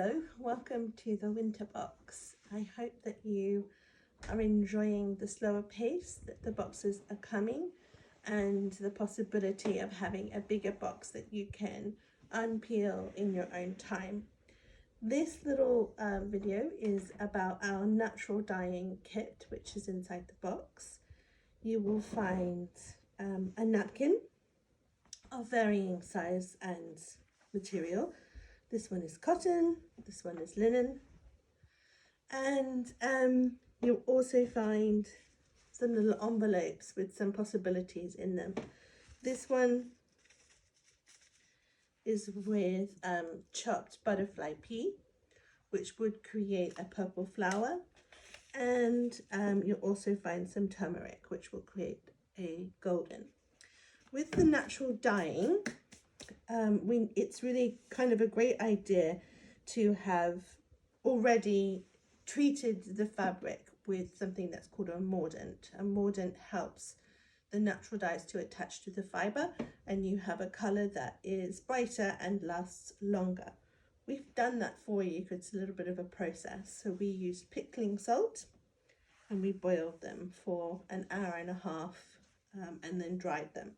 Hello, welcome to the winter box. I hope that you are enjoying the slower pace that the boxes are coming and the possibility of having a bigger box that you can unpeel in your own time. This little video is about our natural dyeing kit, which is inside the box. You will find a napkin of varying size and material. This one is cotton, this one is linen, and you'll also find some little envelopes with some possibilities in them. This one is with chopped butterfly pea, which would create a purple flower, and you'll also find some turmeric, which will create a golden. With the natural dyeing, it's really kind of a great idea to have already treated the fabric with something that's called a mordant. A mordant helps the natural dyes to attach to the fiber, and you have a color that is brighter and lasts longer. We've done that for you because it's a little bit of a process. So we used pickling salt and we boiled them for an hour and a half and then dried them.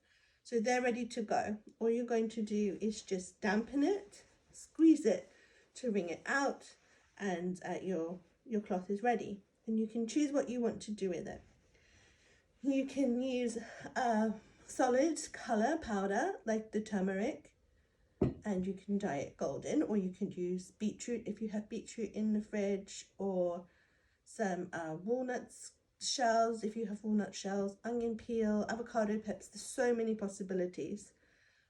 So they're ready to go. All you're going to do is just dampen it, squeeze it to wring it out, and your cloth is ready. And you can choose what you want to do with it. You can use a solid color powder like the turmeric, and you can dye it golden, or you can use beetroot if you have beetroot in the fridge, or some walnuts shells if you have walnut shells, onion peel, avocado pips. There's so many possibilities.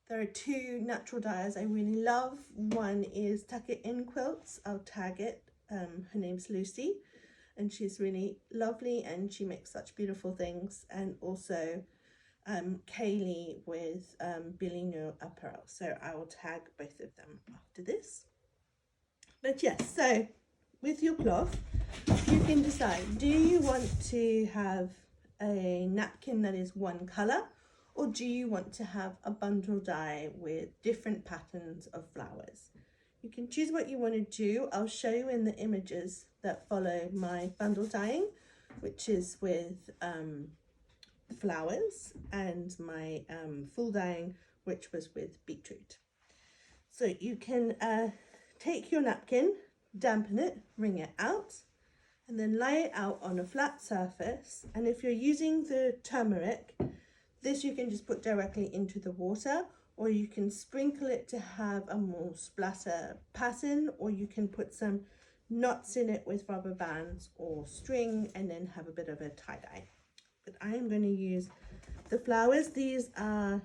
There are two natural dyers I really love. One is Tuck It In Quilts. I'll tag it. Her name's Lucy, and she's really lovely and she makes such beautiful things. And also Kaylee with Bilino Apparel. So I will tag both of them after this. But yes, so with your cloth, you can decide, do you want to have a napkin that is one color, or do you want to have a bundle dye with different patterns of flowers? You can choose what you want to do. I'll show you in the images that follow my bundle dyeing, which is with flowers, and my full dyeing, which was with beetroot. So you can take your napkin, dampen it, wring it out, and then lie it out on a flat surface. And if you're using the turmeric, this you can just put directly into the water, or you can sprinkle it to have a more splatter pattern, or you can put some knots in it with rubber bands or string and then have a bit of a tie-dye. But I am going to use the flowers. These are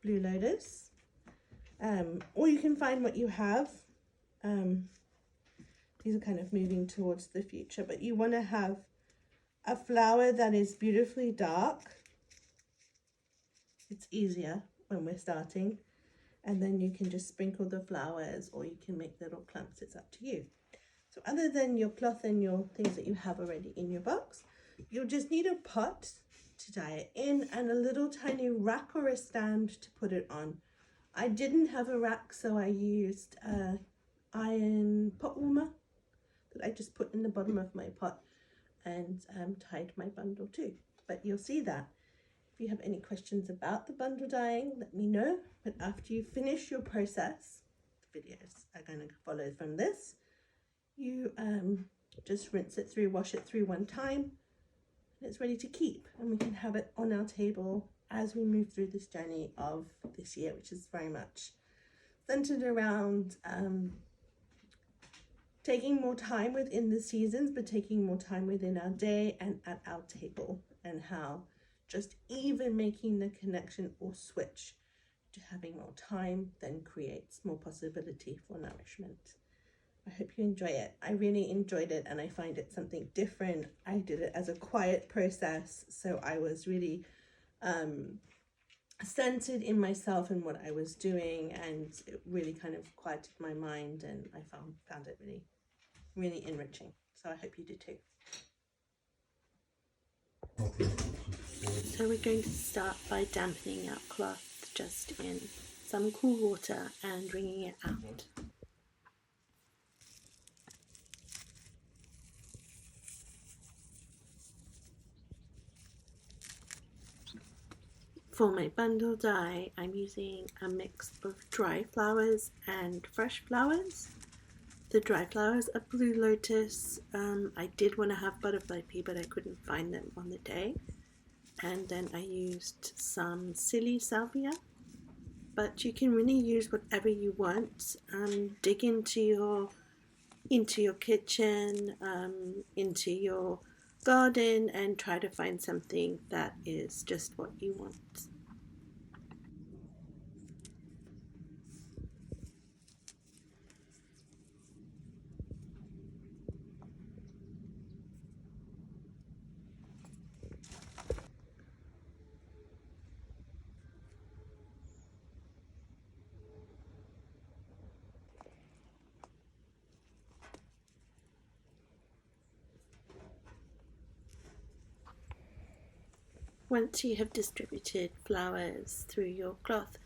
Blue Lotus, or you can find what you have. These are kind of moving towards the future, but you want to have a flower that is beautifully dark. It's easier when we're starting, and then you can just sprinkle the flowers, or you can make little clumps. It's up to you. So other than your cloth and your things that you have already in your box, you'll just need a pot to dye it in and a little tiny rack or a stand to put it on. I didn't have a rack, so I used iron pot warmer that I just put in the bottom of my pot and tied my bundle to. But you'll see that. If you have any questions about the bundle dyeing, let me know. But after you finish your process, the videos are going to follow from this. You just rinse it through, wash it through one time, and it's ready to keep. And we can have it on our table as we move through this journey of this year, which is very much centered around taking more time within the seasons, but taking more time within our day and at our table, and how just even making the connection or switch to having more time then creates more possibility for nourishment. I hope you enjoy it. I really enjoyed it, and I find it something different. I did it as a quiet process, so I was really centered in myself and what I was doing, and it really kind of quieted my mind, and I found it really enriching. So I hope you do too. So we're going to start by dampening our cloth just in some cool water and wringing it out. For my bundle dye, I'm using a mix of dry flowers and fresh flowers. The dry flowers are Blue Lotus. I did want to have Butterfly Pea, but I couldn't find them on the day. And then I used some Silly Salvia. But you can really use whatever you want. Dig into your kitchen, into your garden, and try to find something that is just what you want. Once you have distributed flowers through your cloth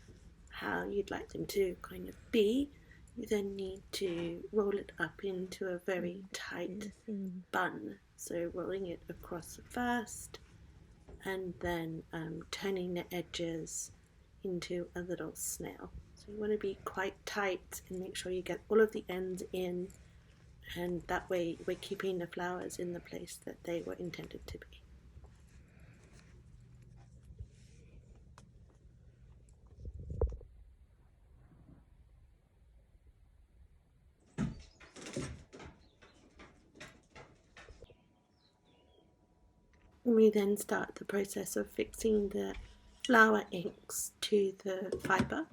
how you'd like them to kind of be, you then need to roll it up into a very tight bun. So rolling it across first and then turning the edges into a little snail. So you want to be quite tight and make sure you get all of the ends in, and that way we're keeping the flowers in the place that they were intended to be. We then start the process of fixing the flower inks to the fibre,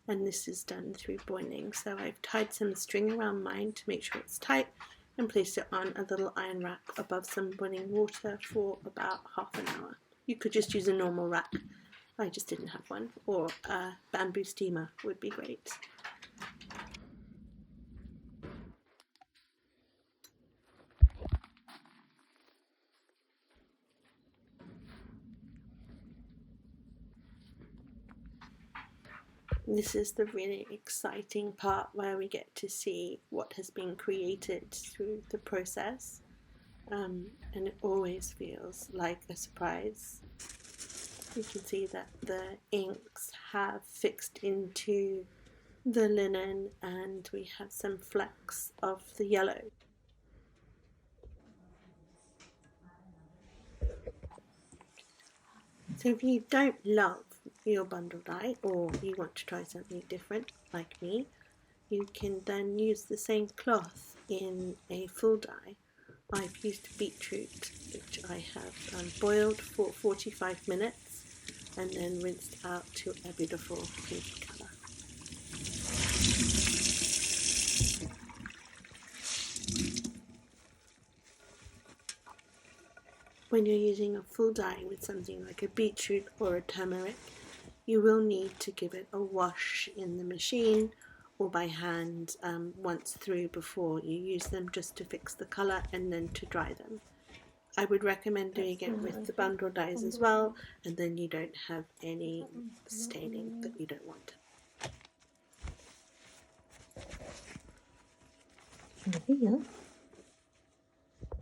and this is done through boiling. So I've tied some string around mine to make sure it's tight and placed it on a little iron rack above some boiling water for about half an hour. You could just use a normal rack, I just didn't have one, or a bamboo steamer would be great. This is the really exciting part where we get to see what has been created through the process, and it always feels like a surprise. You can see that the inks have fixed into the linen and we have some flecks of the yellow. So if you don't love your bundle dye or you want to try something different like me, you can then use the same cloth in a full dye. I've used beetroot, which I have boiled for 45 minutes and then rinsed out to a beautiful pink colour. When you're using a full dye with something like a beetroot or a turmeric, you will need to give it a wash in the machine or by hand once through before you use them, just to fix the colour and then to dry them. I would recommend doing it with the bundle dyes as well, and then you don't have any staining that you don't want. Here.